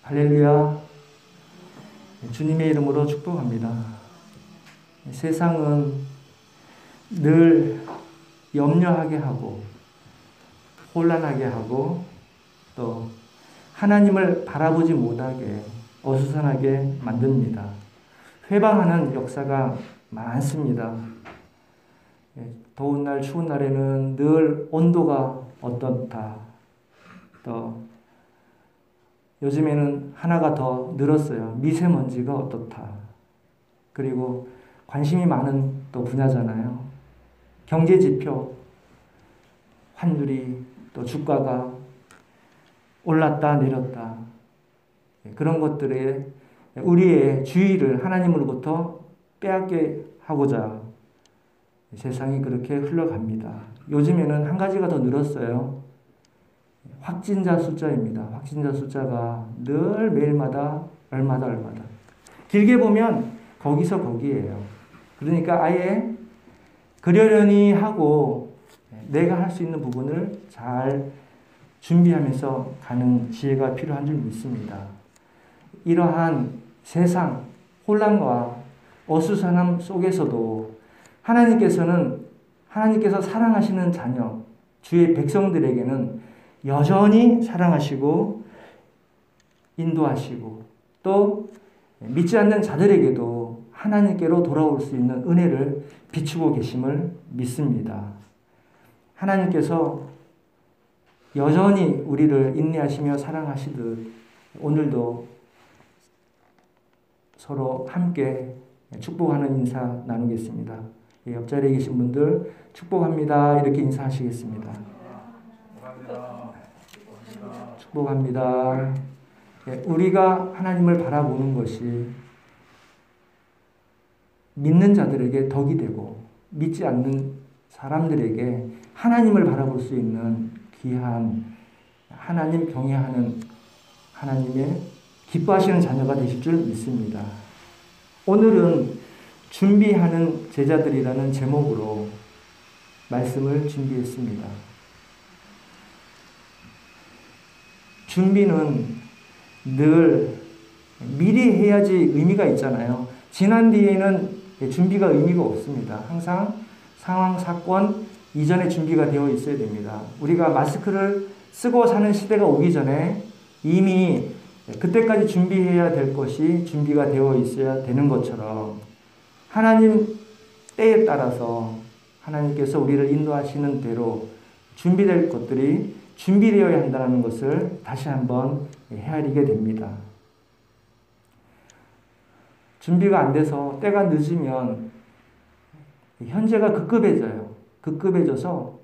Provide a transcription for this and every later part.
할렐루야. 주님의 이름으로 축복합니다. 세상은 늘 염려하게 하고 혼란하게 하고 또 하나님을 바라보지 못하게 어수선하게 만듭니다. 회방하는 역사가 많습니다. 더운 날 추운 날에는 늘 온도가 어떻다. 또 요즘에는 하나가 더 늘었어요. 미세먼지가 어떻다. 그리고 관심이 많은 또 분야잖아요. 경제지표, 환율이 또 주가가 올랐다 내렸다. 그런 것들에 우리의 주의를 하나님으로부터 빼앗게 하고자 세상이 그렇게 흘러갑니다. 요즘에는 한 가지가 더 늘었어요. 확진자 숫자입니다. 확진자 숫자가 늘 매일마다 얼마다. 길게 보면 거기서 거기에요. 그러니까 아예 그러려니 하고 내가 할 수 있는 부분을 잘 준비하면서 가는 지혜가 필요한 줄 믿습니다. 이러한 세상 혼란과 어수선함 속에서도 하나님께서 사랑하시는 자녀, 주의 백성들에게는 여전히 사랑하시고 인도하시고 또 믿지 않는 자들에게도 하나님께로 돌아올 수 있는 은혜를 비추고 계심을 믿습니다. 하나님께서 여전히 우리를 인내하시며 사랑하시듯 오늘도 서로 함께 축복하는 인사 나누겠습니다. 옆자리에 계신 분들 축복합니다. 이렇게 인사하시겠습니다. 축복합니다. 우리가 하나님을 바라보는 것이 믿는 자들에게 덕이 되고 믿지 않는 사람들에게 하나님을 바라볼 수 있는 귀한 하나님 경외하는 하나님의 기뻐하시는 자녀가 되실 줄 믿습니다. 오늘은 준비하는 제자들이라는 제목으로 말씀을 준비했습니다. 준비는 늘 미리 해야지 의미가 있잖아요. 지난 뒤에는 준비가 의미가 없습니다. 항상 상황, 사건 이전에 준비가 되어 있어야 됩니다. 우리가 마스크를 쓰고 사는 시대가 오기 전에 이미 그때까지 준비해야 될 것이 준비가 되어 있어야 되는 것처럼 하나님 때에 따라서 하나님께서 우리를 인도하시는 대로 준비될 것들이 준비되어야 한다는 것을 다시 한번 헤아리게 됩니다. 준비가 안 돼서 때가 늦으면 현재가 급급해져서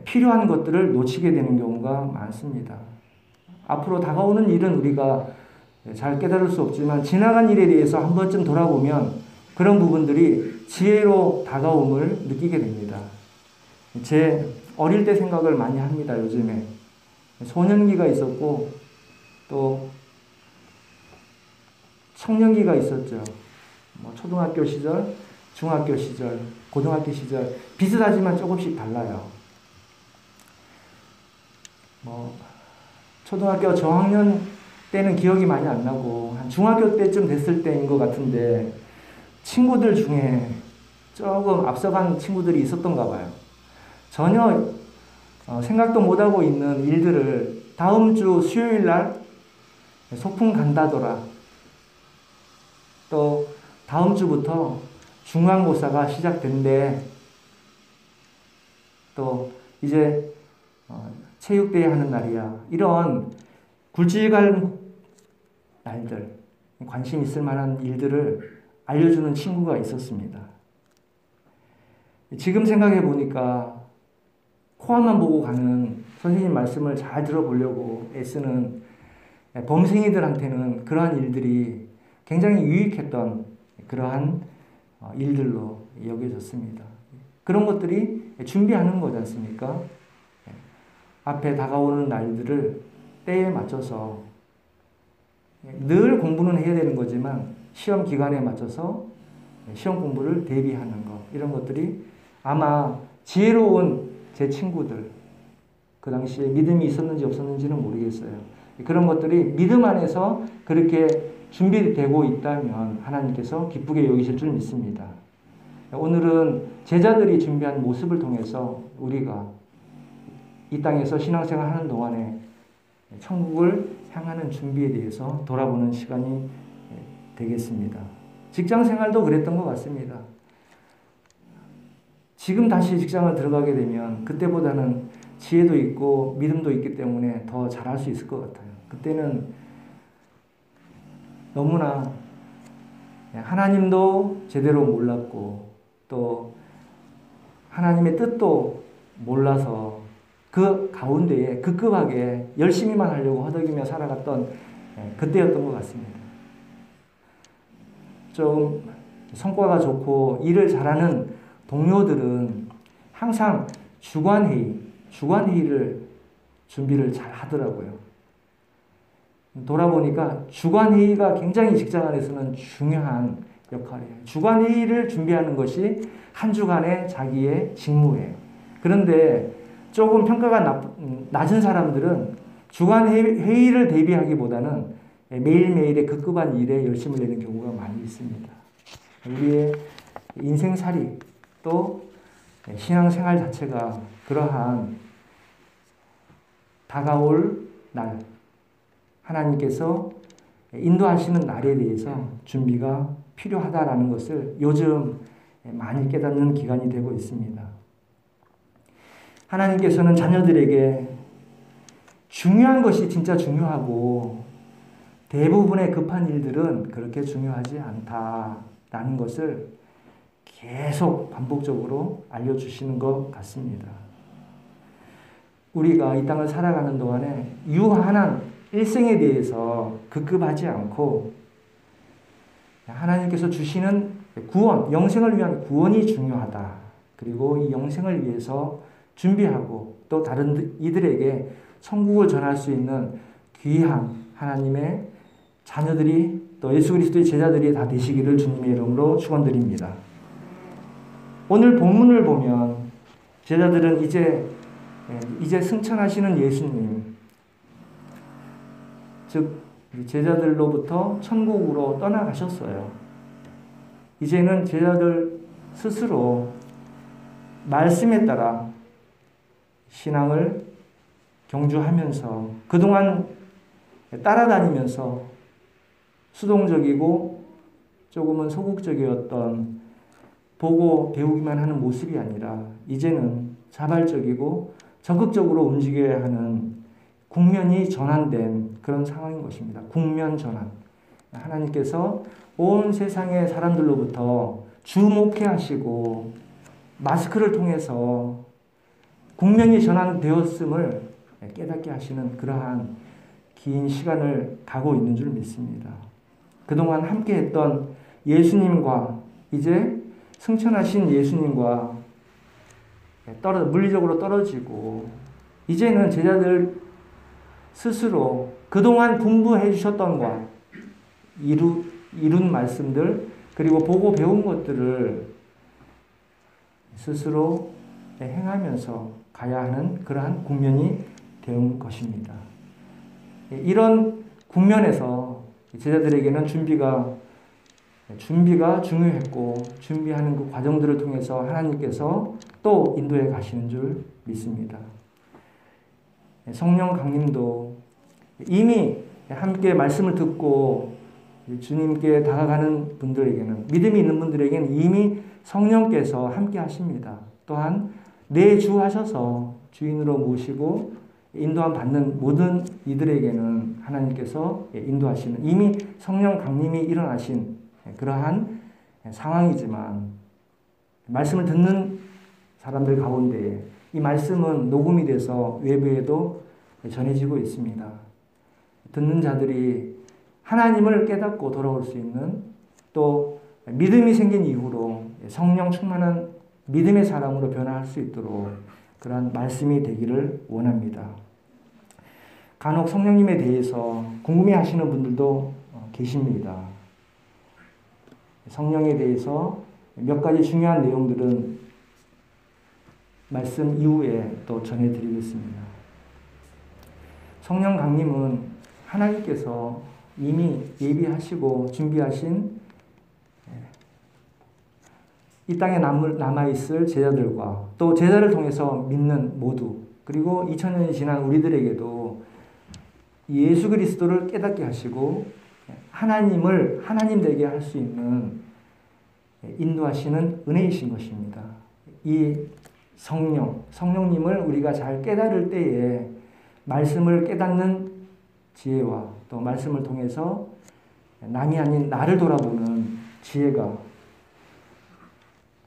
필요한 것들을 놓치게 되는 경우가 많습니다. 앞으로 다가오는 일은 우리가 잘 깨달을 수 없지만 지나간 일에 대해서 한 번쯤 돌아보면 그런 부분들이 지혜로 다가옴을 느끼게 됩니다. 제 어릴 때 생각을 많이 합니다. 요즘에 소년기가 있었고 또 청년기가 있었죠. 초등학교 시절, 중학교 시절, 고등학교 시절 비슷하지만 조금씩 달라요. 초등학교 저학년 때는 기억이 많이 안 나고 한 중학교 때쯤 됐을 때인 것 같은데 친구들 중에 조금 앞서간 친구들이 있었던가 봐요. 전혀 생각도 못하고 있는 일들을 다음 주 수요일 날 소풍 간다더라. 또 다음 주부터 중간고사가 시작된대. 또 이제 체육대회 하는 날이야. 이런 굵직한 날들, 관심 있을 만한 일들을 알려주는 친구가 있었습니다. 지금 생각해 보니까 코앞만 보고 가는 선생님 말씀을 잘 들어보려고 애쓰는 범생이들한테는 그러한 일들이 굉장히 유익했던 그러한 일들로 여겨졌습니다. 그런 것들이 준비하는 거지 않습니까? 앞에 다가오는 날들을 때에 맞춰서 늘 공부는 해야 되는 거지만 시험 기간에 맞춰서 시험 공부를 대비하는 것, 이런 것들이 아마 지혜로운 제 친구들, 그 당시에 믿음이 있었는지 없었는지는 모르겠어요. 그런 것들이 믿음 안에서 그렇게 준비되고 있다면 하나님께서 기쁘게 여기실 줄 믿습니다. 오늘은 제자들이 준비한 모습을 통해서 우리가 이 땅에서 신앙생활 하는 동안에 천국을 향하는 준비에 대해서 돌아보는 시간이 되겠습니다. 직장 생활도 그랬던 것 같습니다. 지금 다시 직장을 들어가게 되면 그때보다는 지혜도 있고 믿음도 있기 때문에 더 잘할 수 있을 것 같아요. 그때는 너무나 하나님도 제대로 몰랐고 또 하나님의 뜻도 몰라서 그 가운데에 급급하게 열심히만 하려고 허덕이며 살아갔던 그때였던 것 같습니다. 좀 성과가 좋고 일을 잘하는 동료들은 항상 주간회의를 준비를 잘 하더라고요. 돌아보니까 주간회의가 굉장히 직장 안에서는 중요한 역할이에요. 주간회의를 준비하는 것이 한 주간의 자기의 직무예요. 그런데 조금 평가가 낮은 사람들은 주간회의를 대비하기보다는 매일매일의 급급한 일에 열심을 내는 경우가 많이 있습니다. 우리의 인생살이 또 신앙생활 자체가 그러한 다가올 날, 하나님께서 인도하시는 날에 대해서 준비가 필요하다라는 것을 요즘 많이 깨닫는 기간이 되고 있습니다. 하나님께서는 자녀들에게 중요한 것이 진짜 중요하고 대부분의 급한 일들은 그렇게 중요하지 않다라는 것을 계속 반복적으로 알려주시는 것 같습니다. 우리가 이 땅을 살아가는 동안에 유한한 일생에 대해서 급급하지 않고 하나님께서 주시는 구원, 영생을 위한 구원이 중요하다. 그리고 이 영생을 위해서 준비하고 또 다른 이들에게 천국을 전할 수 있는 귀한 하나님의 자녀들이 또 예수 그리스도의 제자들이 다 되시기를 주님의 이름으로 축원드립니다. 오늘 본문을 보면 제자들은 이제 승천하시는 예수님, 즉 제자들로부터 천국으로 떠나가셨어요. 이제는 제자들 스스로 말씀에 따라 신앙을 경주하면서 그동안 따라다니면서 수동적이고 조금은 소극적이었던 보고 배우기만 하는 모습이 아니라 이제는 자발적이고 적극적으로 움직여야 하는 국면이 전환된 그런 상황인 것입니다. 국면 전환. 하나님께서 온 세상의 사람들로부터 주목해 하시고 마스크를 통해서 국면이 전환되었음을 깨닫게 하시는 그러한 긴 시간을 가고 있는 줄 믿습니다. 그동안 함께 했던 예수님과 이제 승천하신 예수님과 물리적으로 떨어지고 이제는 제자들 스스로 그동안 분부해 주셨던 것, 이룬 말씀들 그리고 보고 배운 것들을 스스로 행하면서 가야 하는 그러한 국면이 된 것입니다. 이런 국면에서 제자들에게는 준비가 중요했고 준비하는 그 과정들을 통해서 하나님께서 또 인도해 가시는 줄 믿습니다. 성령 강림도 이미 함께 말씀을 듣고 주님께 다가가는 분들에게는 믿음이 있는 분들에게는 이미 성령께서 함께 하십니다. 또한 내주하셔서 주인으로 모시고 인도함 받는 모든 이들에게는 하나님께서 인도하시는 이미 성령 강림이 일어나신 그러한 상황이지만 말씀을 듣는 사람들 가운데 이 말씀은 녹음이 돼서 외부에도 전해지고 있습니다. 듣는 자들이 하나님을 깨닫고 돌아올 수 있는 또 믿음이 생긴 이후로 성령 충만한 믿음의 사람으로 변화할 수 있도록 그러한 말씀이 되기를 원합니다. 간혹 성령님에 대해서 궁금해하시는 분들도 계십니다. 성령에 대해서 몇 가지 중요한 내용들은 말씀 이후에 또 전해드리겠습니다. 성령 강림은 하나님께서 이미 예비하시고 준비하신 이 땅에 남아있을 제자들과 또 제자를 통해서 믿는 모두, 그리고 2000년이 지난 우리들에게도 예수 그리스도를 깨닫게 하시고 하나님을 하나님 되게 할 수 있는 인도하시는 은혜이신 것입니다. 이 성령님을 우리가 잘 깨달을 때에 말씀을 깨닫는 지혜와 또 말씀을 통해서 남이 아닌 나를 돌아보는 지혜가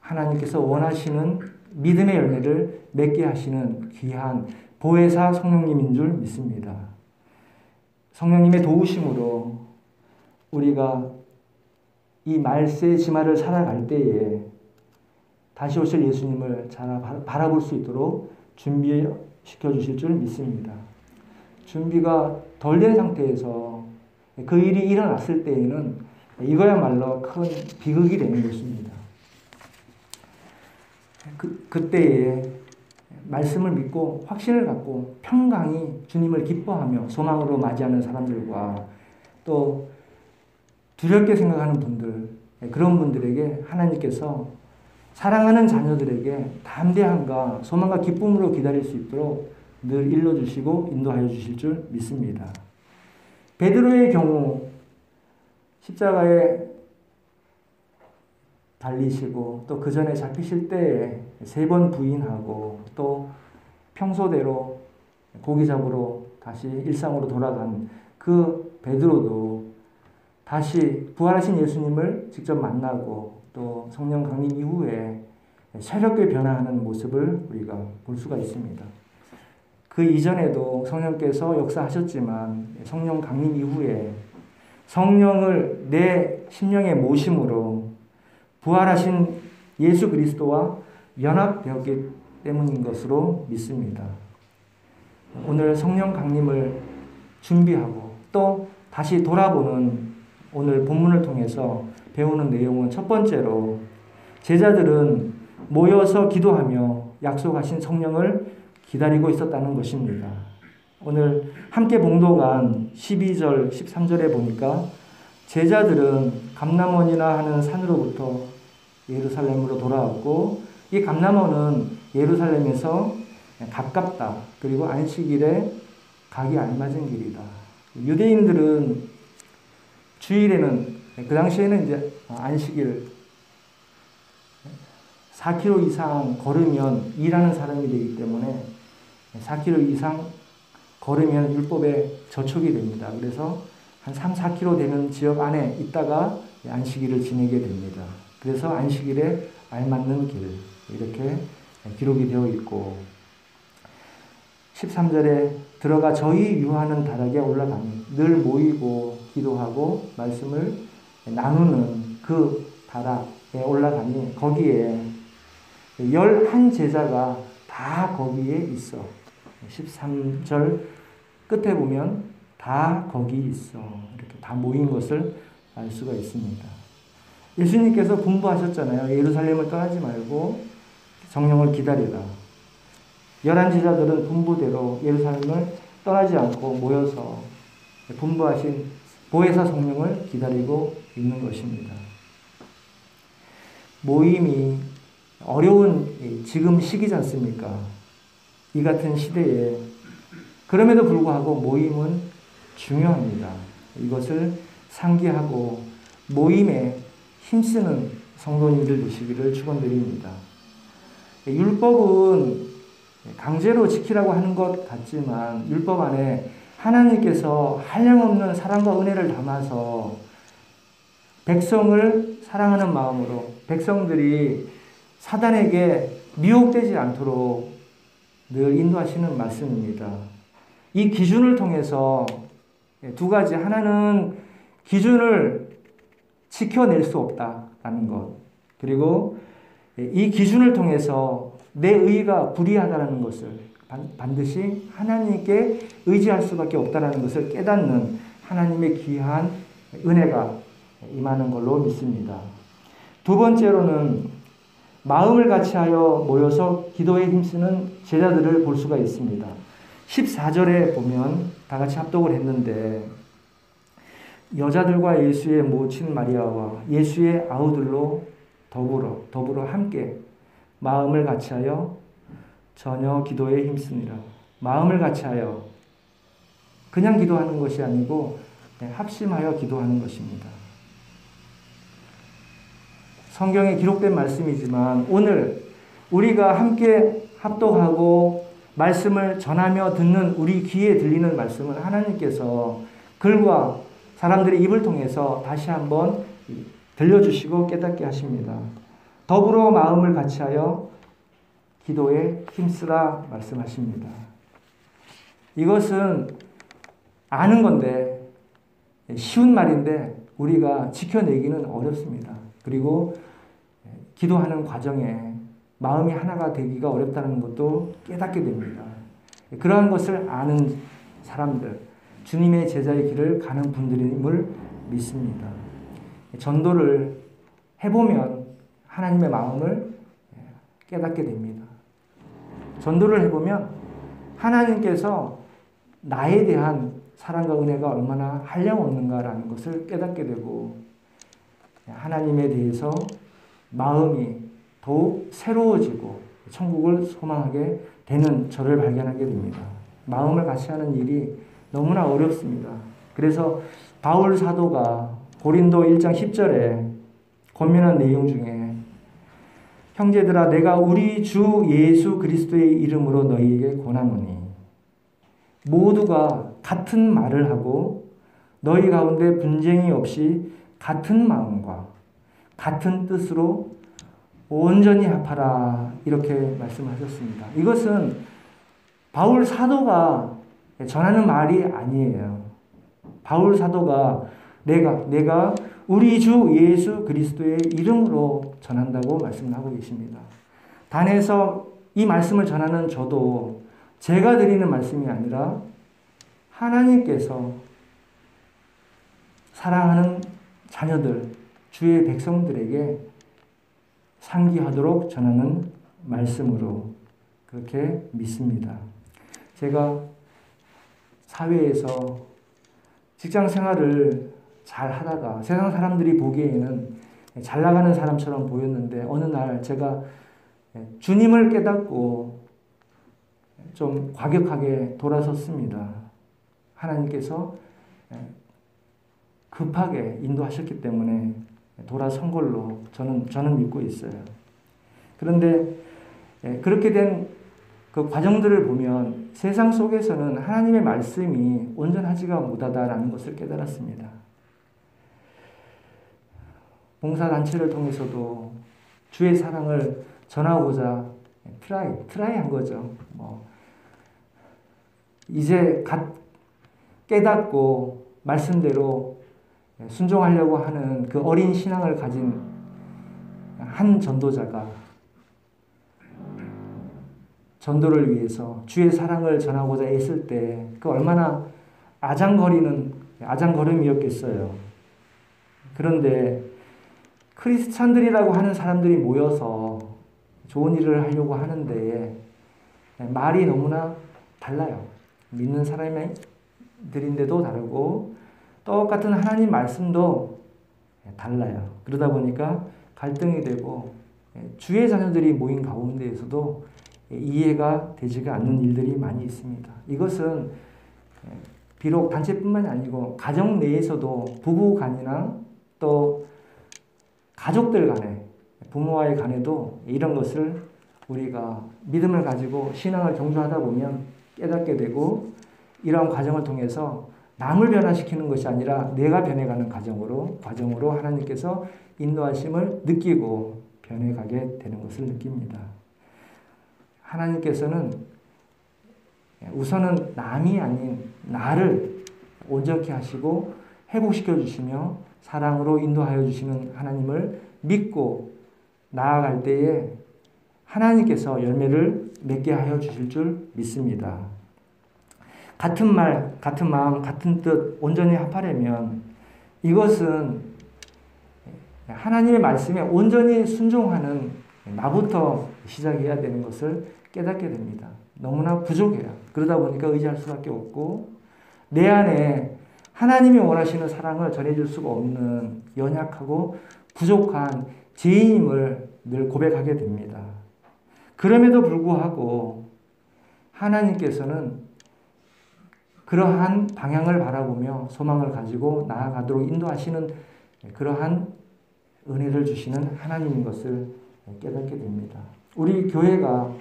하나님께서 원하시는 믿음의 열매를 맺게 하시는 귀한 보혜사 성령님인 줄 믿습니다. 성령님의 도우심으로 우리가 이 말세의 지마를 살아갈 때에 다시 오실 예수님을 잘 바라볼 수 있도록 준비시켜 주실 줄 믿습니다. 준비가 덜 된 상태에서 그 일이 일어났을 때에는 이거야말로 큰 비극이 되는 것입니다. 그때에 말씀을 믿고 확신을 갖고 평강히 주님을 기뻐하며 소망으로 맞이하는 사람들과 또 두렵게 생각하는 분들, 그런 분들에게 하나님께서 사랑하는 자녀들에게 담대함과 소망과 기쁨으로 기다릴 수 있도록 늘 일러주시고 인도하여 주실 줄 믿습니다. 베드로의 경우 십자가에 달리시고 또 그 전에 잡히실 때에 3번 부인하고 또 평소대로 고기 잡으러 다시 일상으로 돌아간 그 베드로도 다시 부활하신 예수님을 직접 만나고 또 성령 강림 이후에 새롭게 변화하는 모습을 우리가 볼 수가 있습니다. 그 이전에도 성령께서 역사하셨지만 성령 강림 이후에 성령을 내 심령에 모심으로 부활하신 예수 그리스도와 연합되었기 때문인 것으로 믿습니다. 오늘 성령 강림을 준비하고 또 다시 돌아보는 오늘 본문을 통해서 배우는 내용은 첫 번째로 제자들은 모여서 기도하며 약속하신 성령을 기다리고 있었다는 것입니다. 오늘 함께 봉독한 12절, 13절에 보니까 제자들은 감람원이나 하는 산으로부터 예루살렘으로 돌아왔고 이 감람원은 예루살렘에서 가깝다. 그리고 안식일에 가기 알맞은 길이다. 유대인들은 주일에는 그 당시에는 이제 안식일 4km 이상 걸으면 일하는 사람이 되기 때문에 4km 이상 걸으면 율법에 저촉이 됩니다. 그래서 한 3, 4km 되는 지역 안에 있다가 안식일을 지내게 됩니다. 그래서 안식일에 알맞는 길 이렇게 기록이 되어 있고 13절에 들어가 저희 유하는 다락에 올라가니 늘 모이고 기도하고 말씀을 나누는 그 다락에 올라가니 거기에 11제자가 다 거기에 있어. 13절 끝에 보면 다 거기 있어. 이렇게 다 모인 것을 알 수가 있습니다. 예수님께서 분부하셨잖아요. 예루살렘을 떠나지 말고 성령을 기다리라. 11제자들은 분부대로 예루살렘을 떠나지 않고 모여서 분부하신 보혜사 성령을 기다리고 있는 것입니다. 모임이 어려운 지금 시기지 않습니까? 이 같은 시대에 그럼에도 불구하고 모임은 중요합니다. 이것을 상기하고 모임에 힘쓰는 성도님들 되시기를 축원드립니다. 율법은 강제로 지키라고 하는 것 같지만 율법 안에 하나님께서 한량없는 사랑과 은혜를 담아서 백성을 사랑하는 마음으로 백성들이 사단에게 미혹되지 않도록 늘 인도하시는 말씀입니다. 이 기준을 통해서 두 가지, 하나는 기준을 지켜낼 수 없다라는 것, 그리고 이 기준을 통해서 내 의가 불의하다는 것을 반드시 하나님께 의지할 수밖에 없다는 것을 깨닫는 하나님의 귀한 은혜가 임하는 걸로 믿습니다. 두 번째로는 마음을 같이하여 모여서 기도에 힘쓰는 제자들을 볼 수가 있습니다. 14절에 보면 다 같이 합독을 했는데 여자들과 예수의 모친 마리아와 예수의 아우들로 더불어 함께 마음을 같이하여 전혀 기도에 힘쓰니라. 마음을 같이하여 그냥 기도하는 것이 아니고 합심하여 기도하는 것입니다. 성경에 기록된 말씀이지만 오늘 우리가 함께 합독하고 말씀을 전하며 듣는 우리 귀에 들리는 말씀은 하나님께서 글과 사람들의 입을 통해서 다시 한번 들려주시고 깨닫게 하십니다. 더불어 마음을 같이하여 기도에 힘쓰라 말씀하십니다. 이것은 아는 건데 쉬운 말인데 우리가 지켜내기는 어렵습니다. 그리고 기도하는 과정에 마음이 하나가 되기가 어렵다는 것도 깨닫게 됩니다. 그러한 것을 아는 사람들, 주님의 제자의 길을 가는 분들임을 믿습니다. 전도를 해보면 하나님의 마음을 깨닫게 됩니다. 전도를 해보면 하나님께서 나에 대한 사랑과 은혜가 얼마나 한량없는가라는 것을 깨닫게 되고 하나님에 대해서 마음이 더욱 새로워지고 천국을 소망하게 되는 저를 발견하게 됩니다. 마음을 같이 하는 일이 너무나 어렵습니다. 그래서 바울 사도가 고린도 1장 10절에 권면한 내용 중에 형제들아 내가 우리 주 예수 그리스도의 이름으로 너희에게 권하노니 모두가 같은 말을 하고 너희 가운데 분쟁이 없이 같은 마음과 같은 뜻으로 온전히 합하라 이렇게 말씀하셨습니다. 이것은 바울 사도가 전하는 말이 아니에요. 바울 사도가 내가 우리 주 예수 그리스도의 이름으로 전한다고 말씀하고 계십니다. 단에서 이 말씀을 전하는 저도 제가 드리는 말씀이 아니라 하나님께서 사랑하는 자녀들, 주의 백성들에게 상기하도록 전하는 말씀으로 그렇게 믿습니다. 제가 사회에서 직장 생활을 잘 하다가 세상 사람들이 보기에는 잘 나가는 사람처럼 보였는데 어느 날 제가 주님을 깨닫고 좀 과격하게 돌아섰습니다. 하나님께서 급하게 인도하셨기 때문에 돌아선 걸로 저는 믿고 있어요. 그런데 그렇게 된 그 과정들을 보면 세상 속에서는 하나님의 말씀이 온전하지가 못하다라는 것을 깨달았습니다. 봉사단체를 통해서도 주의 사랑을 전하고자 트라이 한 거죠. 이제 갓 깨닫고 말씀대로 순종하려고 하는 그 어린 신앙을 가진 한 전도자가 전도를 위해서 주의 사랑을 전하고자 애쓸 때 그 얼마나 아장걸음이었겠어요. 그런데 크리스찬들이라고 하는 사람들이 모여서 좋은 일을 하려고 하는데 말이 너무나 달라요. 믿는 사람들인데도 다르고 똑같은 하나님 말씀도 달라요. 그러다 보니까 갈등이 되고 주의 자녀들이 모인 가운데에서도 이해가 되지가 않는 일들이 많이 있습니다. 이것은 비록 단체뿐만이 아니고 가정 내에서도 부부 간이나 또 가족들 간에 부모와의 간에도 이런 것을 우리가 믿음을 가지고 신앙을 경주하다 보면 깨닫게 되고 이러한 과정을 통해서 남을 변화시키는 것이 아니라 내가 변해가는 과정으로 하나님께서 인도하심을 느끼고 변해가게 되는 것을 느낍니다. 하나님께서는 우선은 남이 아닌 나를 온전케 하시고 회복시켜 주시며 사랑으로 인도하여 주시는 하나님을 믿고 나아갈 때에 하나님께서 열매를 맺게 하여 주실 줄 믿습니다. 같은 말, 같은 마음, 같은 뜻 온전히 합하려면 이것은 하나님의 말씀에 온전히 순종하는 나부터 시작해야 되는 것을 깨닫게 됩니다. 너무나 부족해요. 그러다 보니까 의지할 수밖에 없고 내 안에 하나님이 원하시는 사랑을 전해줄 수가 없는 연약하고 부족한 죄인임을 늘 고백하게 됩니다. 그럼에도 불구하고 하나님께서는 그러한 방향을 바라보며 소망을 가지고 나아가도록 인도하시는 그러한 은혜를 주시는 하나님인 것을 깨닫게 됩니다. 우리 교회가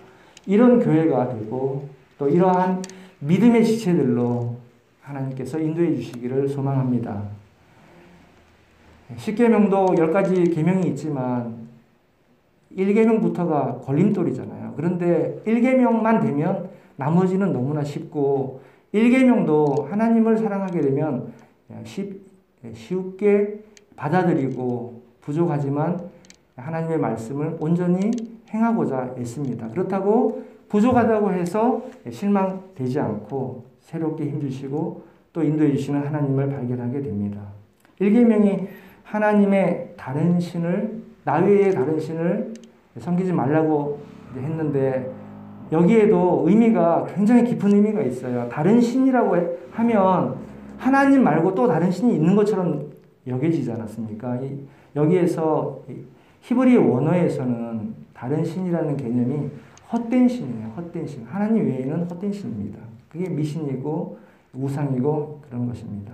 이런 교회가 되고 또 이러한 믿음의 지체들로 하나님께서 인도해 주시기를 소망합니다. 10계명도 10가지 계명이 있지만 1계명부터가 걸림돌이잖아요. 그런데 1계명만 되면 나머지는 너무나 쉽고 1계명도 하나님을 사랑하게 되면 쉽게 받아들이고 부족하지만 하나님의 말씀을 온전히 행하고자 애씁니다. 그렇다고 부족하다고 해서 실망되지 않고 새롭게 힘주시고 또 인도해 주시는 하나님을 발견하게 됩니다. 1계명이 하나님의 다른 신을 나 외의 다른 신을 섬기지 말라고 했는데 여기에도 의미가 굉장히 깊은 의미가 있어요. 다른 신이라고 하면 하나님 말고 또 다른 신이 있는 것처럼 여겨지지 않았습니까? 여기에서 히브리 원어에서는 다른 신이라는 개념이 헛된 신이에요. 헛된 신. 하나님 외에는 헛된 신입니다. 그게 미신이고 우상이고 그런 것입니다.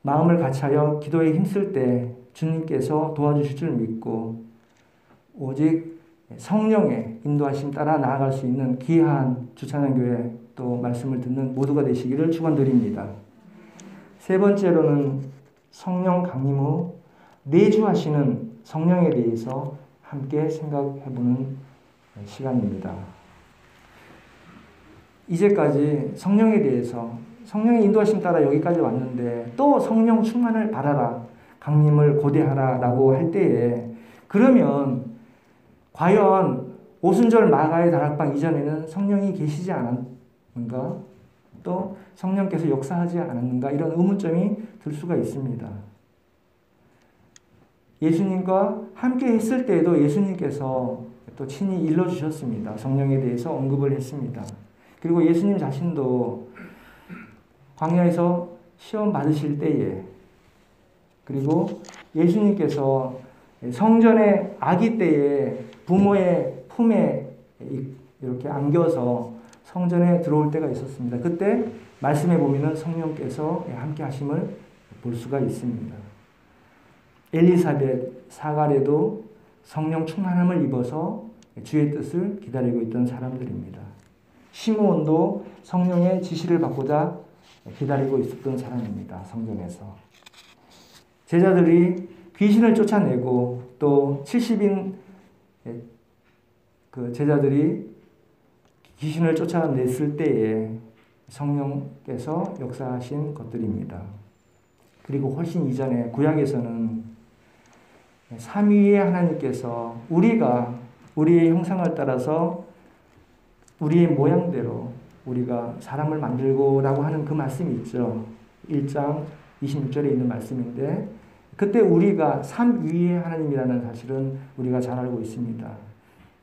마음을 같이하여 기도에 힘쓸 때 주님께서 도와주실 줄 믿고 오직 성령의 인도하심 따라 나아갈 수 있는 귀한 주찬양교회 또 말씀을 듣는 모두가 되시기를 축원드립니다. 세 번째로는 성령 강림 후 내주하시는 성령에 대해서 함께 생각해보는 시간입니다. 이제까지 성령에 대해서 성령의 인도하심 따라 여기까지 왔는데 또 성령 충만을 바라라, 강림을 고대하라 라고 할 때에 그러면 과연 오순절 마가의 다락방 이전에는 성령이 계시지 않았는가? 또 성령께서 역사하지 않았는가? 이런 의문점이 들 수가 있습니다. 예수님과 함께 했을 때에도 예수님께서 또 친히 일러주셨습니다. 성령에 대해서 언급을 했습니다. 그리고 예수님 자신도 광야에서 시험 받으실 때에 그리고 예수님께서 성전의 아기 때에 부모의 품에 이렇게 안겨서 성전에 들어올 때가 있었습니다. 그때 말씀해 보면 성령께서 함께 하심을 볼 수가 있습니다. 엘리사벳 사가랴도 성령 충만함을 입어서 주의 뜻을 기다리고 있던 사람들입니다. 시므온도 성령의 지시를 받고자 기다리고 있었던 사람입니다. 성전에서. 제자들이 귀신을 쫓아내고 또 70인 그 제자들이 귀신을 쫓아냈을 때에 성령께서 역사하신 것들입니다. 그리고 훨씬 이전에 구약에서는 삼위의 하나님께서 우리가 우리의 형상을 따라서 우리의 모양대로 우리가 사람을 만들고라고 하는 그 말씀이 있죠. 1장 26절에 있는 말씀인데 그때 우리가 삼위의 하나님이라는 사실은 우리가 잘 알고 있습니다.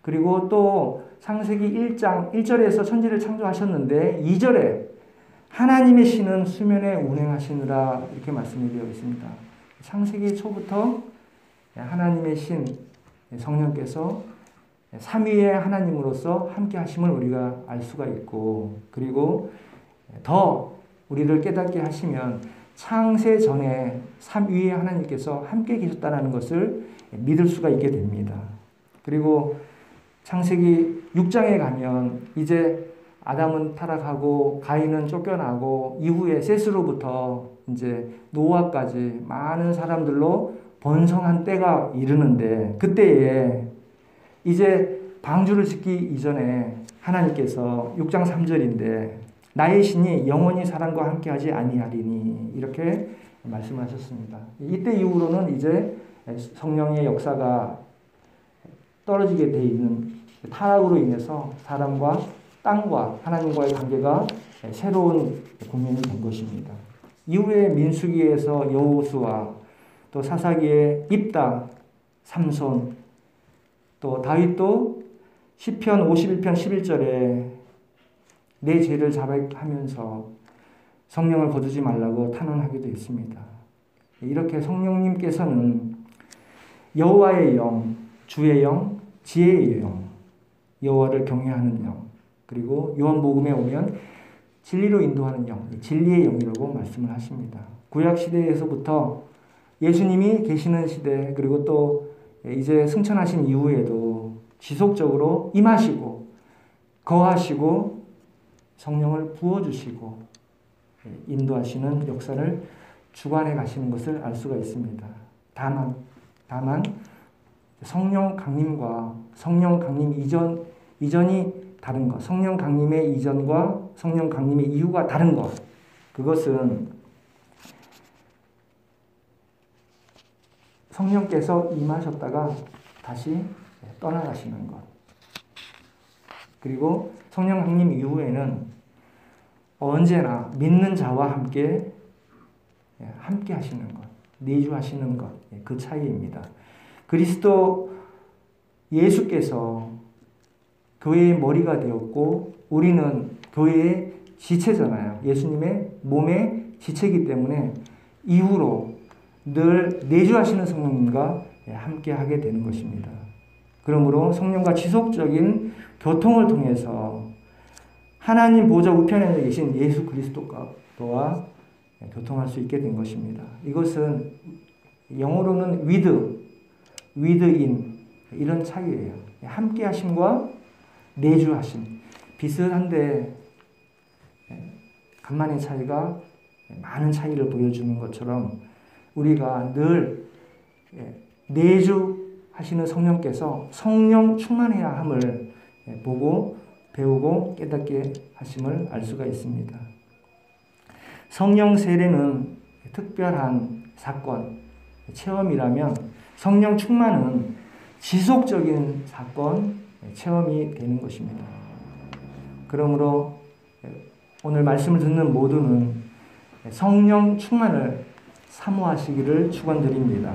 그리고 또 창세기 1장 1절에서 천지를 창조하셨는데 2절에 하나님의 신은 수면에 운행하시느라 이렇게 말씀이 되어 있습니다. 창세기 초부터 하나님의 신 성령께서 삼위의 하나님으로서 함께 하심을 우리가 알 수가 있고 그리고 더 우리를 깨닫게 하시면 창세 전에 삼위의 하나님께서 함께 계셨다는 것을 믿을 수가 있게 됩니다. 그리고 창세기 6장에 가면 이제 아담은 타락하고 가인은 쫓겨나고 이후에 셋으로부터 이제 노아까지 많은 사람들로 번성한 때가 이르는데 그때에 이제 방주를 짓기 이전에 하나님께서 6장 3절인데 나의 신이 영원히 사람과 함께하지 아니하리니 이렇게 말씀하셨습니다. 이때 이후로는 이제 성령의 역사가 떨어지게 돼 있는 타락으로 인해서 사람과 땅과 하나님과의 관계가 새로운 국면이 된 것입니다. 이후에 민수기에서 여호수아 또 사사기의 입다, 삼손 또 다윗도 시편 51편 11절에 내 죄를 자백하면서 성령을 거두지 말라고 탄원하기도 했습니다. 이렇게 성령님께서는 여호와의 영, 주의 영, 지혜의 영, 여호와를 경외하는 영, 그리고 요한복음에 오면 진리로 인도하는 영, 진리의 영이라고 말씀을 하십니다. 구약 시대에서부터 예수님이 계시는 시대, 그리고 또 이제 승천하신 이후에도 지속적으로 임하시고 거하시고 성령을 부어주시고 인도하시는 역사를 주관해 가시는 것을 알 수가 있습니다. 다만 성령 강림과 성령 강림 이전이 다른 것, 성령 강림의 이전과 성령 강림의 이후가 다른 것, 그것은 성령께서 임하셨다가 다시 떠나가시는 것, 그리고 성령 강림 이후에는 언제나 믿는 자와 함께 하시는 것, 내주하시는 것, 그 차이입니다. 그리스도 예수께서 교회의 머리가 되었고 우리는 교회의 지체잖아요. 예수님의 몸의 지체이기 때문에 이후로 늘 내주하시는 성령님과 함께 하게 되는 것입니다. 그러므로 성령과 지속적인 교통을 통해서 하나님 보좌 우편에 계신 예수 그리스도와 교통할 수 있게 된 것입니다. 이것은 영어로는 with in 이런 차이예요. 함께 하심과 내주하심, 비슷한데 간만의 차이가 많은 차이를 보여주는 것처럼 우리가 늘 내주하시는 성령께서 성령 충만해야 함을 보고 배우고 깨닫게 하심을 알 수가 있습니다. 성령 세례는 특별한 사건, 체험이라면 성령 충만은 지속적인 사건, 체험이 되는 것입니다. 그러므로 오늘 말씀을 듣는 모두는 성령 충만을 사모하시기를 축원드립니다.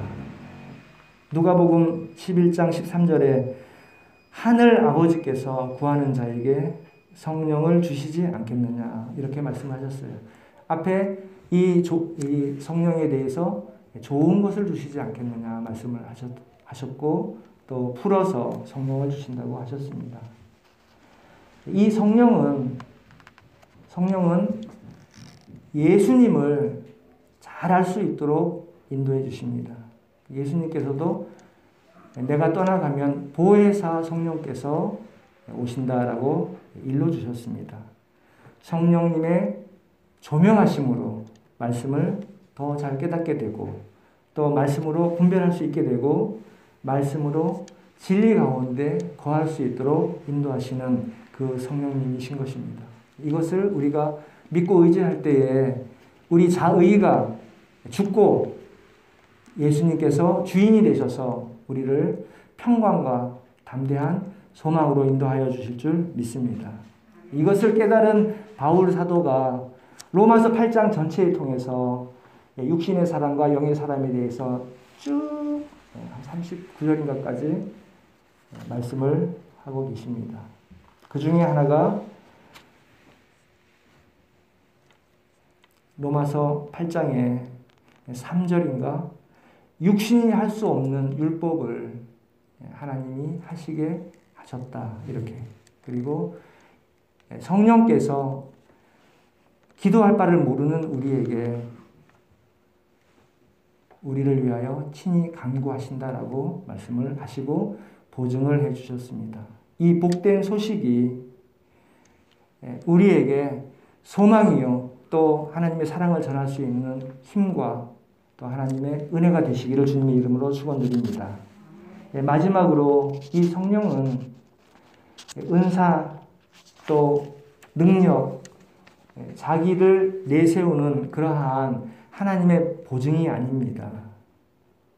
누가복음 11장 13절에 하늘 아버지께서 구하는 자에게 성령을 주시지 않겠느냐 이렇게 말씀하셨어요. 앞에 이 성령에 대해서 좋은 것을 주시지 않겠느냐 말씀을 하셨고 또 풀어서 성령을 주신다고 하셨습니다. 이 성령은 예수님을 잘 알 수 있도록 인도해 주십니다. 예수님께서도 내가 떠나가면 보혜사 성령께서 오신다라고 일러주셨습니다. 성령님의 조명하심으로 말씀을 더 잘 깨닫게 되고 또 말씀으로 분별할 수 있게 되고 말씀으로 진리 가운데 거할 수 있도록 인도하시는 그 성령님이신 것입니다. 이것을 우리가 믿고 의지할 때에 우리 자의가 죽고 예수님께서 주인이 되셔서 우리를 평강과 담대한 소망으로 인도하여 주실 줄 믿습니다. 이것을 깨달은 바울 사도가 로마서 8장 전체를 통해서 육신의 사람과 영의 사람에 대해서 쭉 39절인가까지 말씀을 하고 계십니다. 그 중에 하나가 로마서 8장의 3절인가 육신이 할 수 없는 율법을 하나님이 하시게 하셨다. 이렇게. 그리고 성령께서 기도할 바를 모르는 우리에게 우리를 위하여 친히 간구하신다라고 말씀을 하시고 보증을 해 주셨습니다. 이 복된 소식이 우리에게 소망이요 또 하나님의 사랑을 전할 수 있는 힘과 또 하나님의 은혜가 되시기를 주님의 이름으로 축원드립니다. 마지막으로 이 성령은 은사 또 능력 자기를 내세우는 그러한 하나님의 보증이 아닙니다.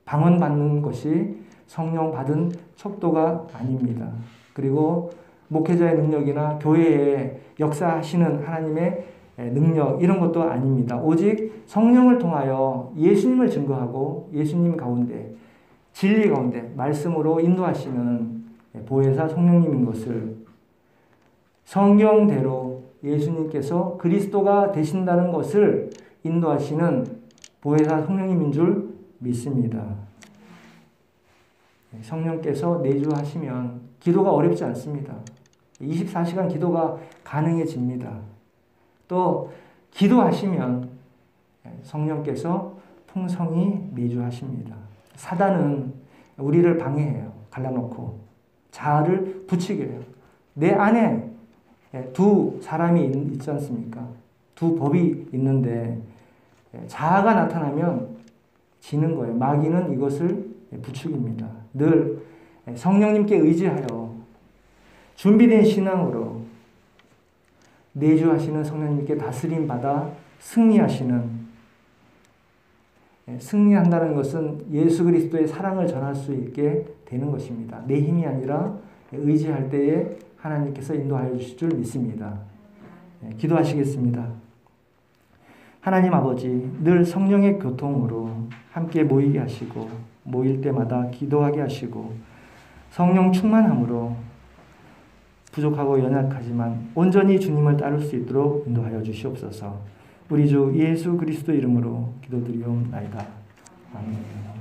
방언받는 것이 성령 받은 척도가 아닙니다. 그리고 목회자의 능력이나 교회에 역사하시는 하나님의 능력 이런 것도 아닙니다. 오직 성령을 통하여 예수님을 증거하고 예수님 가운데 진리 가운데 말씀으로 인도하시는 보혜사 성령님인 것을 성경대로 예수님께서 그리스도가 되신다는 것을 인도하시는 보혜사 성령님인 줄 믿습니다. 성령께서 내주하시면 기도가 어렵지 않습니다. 24시간 기도가 가능해집니다. 또 기도하시면 성령께서 풍성히 내주하십니다. 사단은 우리를 방해해요. 갈라놓고 자아를 부추게 해요. 내 안에 두 사람이 있지 않습니까? 두 법이 있는데 자아가 나타나면 지는 거예요. 마귀는 이것을 부추깁니다. 늘 성령님께 의지하여 준비된 신앙으로 내주하시는 성령님께 다스림 받아 승리한다는 것은 예수 그리스도의 사랑을 전할 수 있게 되는 것입니다. 내 힘이 아니라 의지할 때에 하나님께서 인도하여 주실 줄 믿습니다. 기도하시겠습니다. 하나님 아버지, 늘 성령의 교통으로 함께 모이게 하시고 모일 때마다 기도하게 하시고 성령 충만함으로 부족하고 연약하지만 온전히 주님을 따를 수 있도록 인도하여 주시옵소서. 우리 주 예수 그리스도 이름으로 기도드리옵나이다. 아멘.